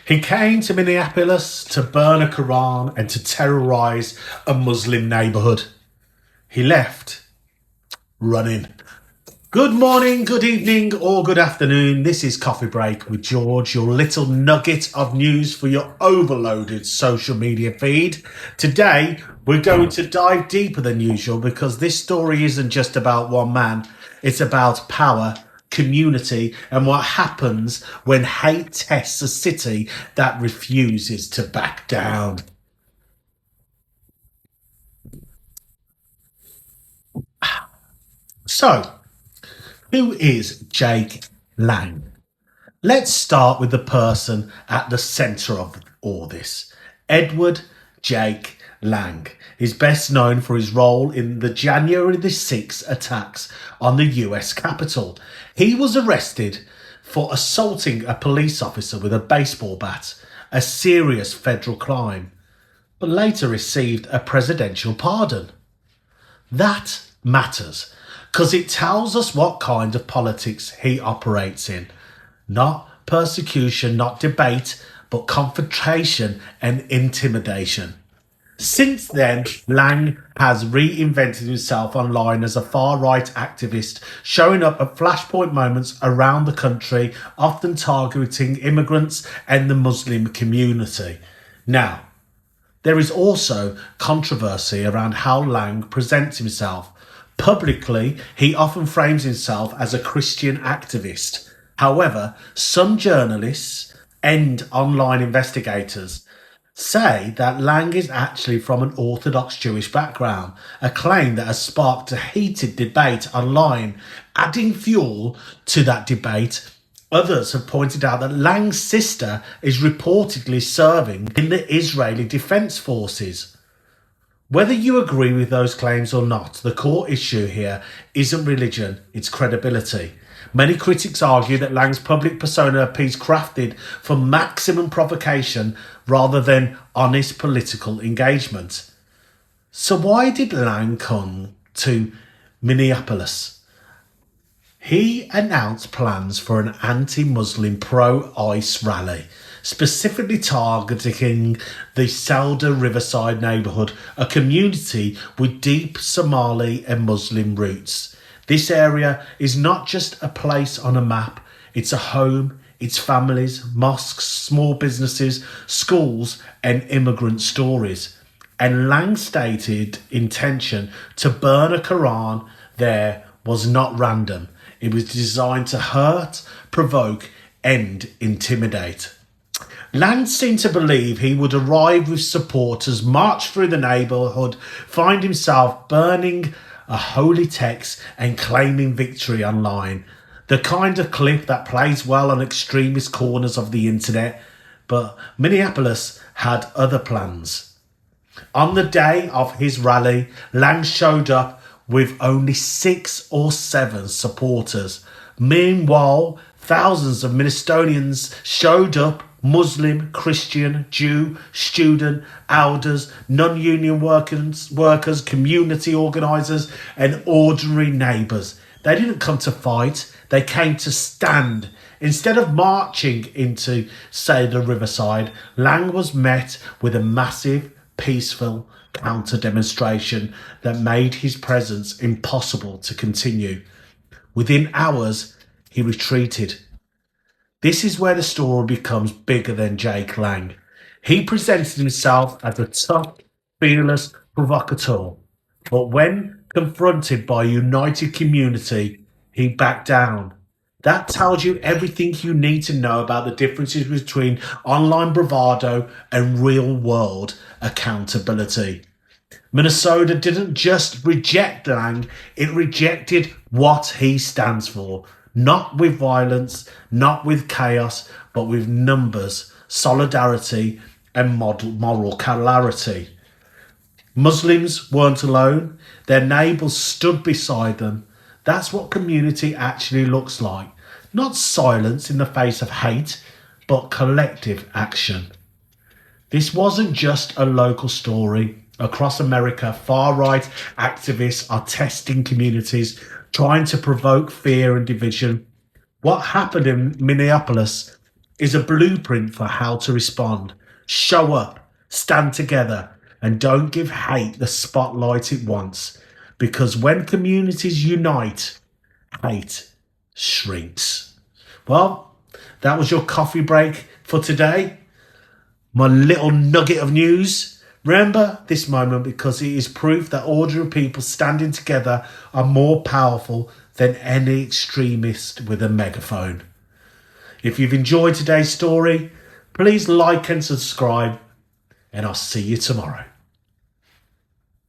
He came to Minneapolis to burn a Quran and to terrorize a Muslim neighborhood. He left running. Good morning, good evening, or good afternoon. This is Coffee Break with George, your little nugget of news for your overloaded social media feed. Today, we're going to dive deeper than usual because this story isn't just about one man. It's about power, community, and what happens when hate tests a city that refuses to back down. So, who is Jake Lang? Let's start with the person at the centre of all this. Edward Jake Lang is best known for his role in the January the 6th attacks on the US Capitol. He was arrested for assaulting a police officer with a baseball bat, a serious federal crime, but later received a presidential pardon. That matters, because it tells us what kind of politics he operates in. Not persecution, not debate, but confrontation and intimidation. Since then, Lang has reinvented himself online as a far-right activist, showing up at flashpoint moments around the country, often targeting immigrants and the Muslim community. Now, there is also controversy around how Lang presents himself. Publicly, he often frames himself as a Christian activist. However, some journalists and online investigators say that Lang is actually from an Orthodox Jewish background, a claim that has sparked a heated debate online. Adding fuel to that debate, others have pointed out that Lang's sister is reportedly serving in the Israeli Defense Forces. Whether you agree with those claims or not, the core issue here isn't religion, it's credibility. Many critics argue that Lang's public persona appears crafted for maximum provocation rather than honest political engagement. So why did Lang come to Minneapolis? He announced plans for an anti-Muslim pro-ICE rally, specifically targeting the Cedar-Riverside neighborhood, a community with deep Somali and Muslim roots. This area is not just a place on a map, it's a home, it's families, mosques, small businesses, schools, and immigrant stories. And Lang's stated intention to burn a Quran there was not random. It was designed to hurt, provoke, and intimidate. Lang seemed to believe he would arrive with supporters, march through the neighbourhood, find himself burning a holy text and claiming victory online. The kind of clip that plays well on extremist corners of the internet. But Minneapolis had other plans. On the day of his rally, Lang showed up with only 6 or 7 supporters. Meanwhile, thousands of Minnesotans showed up: Muslim, Christian, Jew, student, elders, non-union workers, community organisers, and ordinary neighbours. They didn't come to fight, they came to stand. Instead of marching into Cedar-Riverside, Lang was met with a massive, peaceful counter-demonstration that made his presence impossible to continue. Within hours, he retreated. This is where the story becomes bigger than Jake Lang. He presented himself as a tough, fearless provocateur, but when confronted by a united community, he backed down. That tells you everything you need to know about the differences between online bravado and real-world accountability. Minnesota didn't just reject Lang, it rejected what he stands for. Not with violence, not with chaos, but with numbers, solidarity, and moral clarity. Muslims weren't alone. Their neighbours stood beside them. That's what community actually looks like. Not silence in the face of hate, but collective action. This wasn't just a local story. Across America, far-right activists are testing communities, trying to provoke fear and division. What happened in Minneapolis is a blueprint for how to respond. Show up, stand together, and don't give hate the spotlight it wants. Because when communities unite, hate shrinks. Well, that was your coffee break for today. My little nugget of news. Remember this moment because it is proof that ordinary people standing together are more powerful than any extremist with a megaphone. If you've enjoyed today's story, please like and subscribe, and I'll see you tomorrow.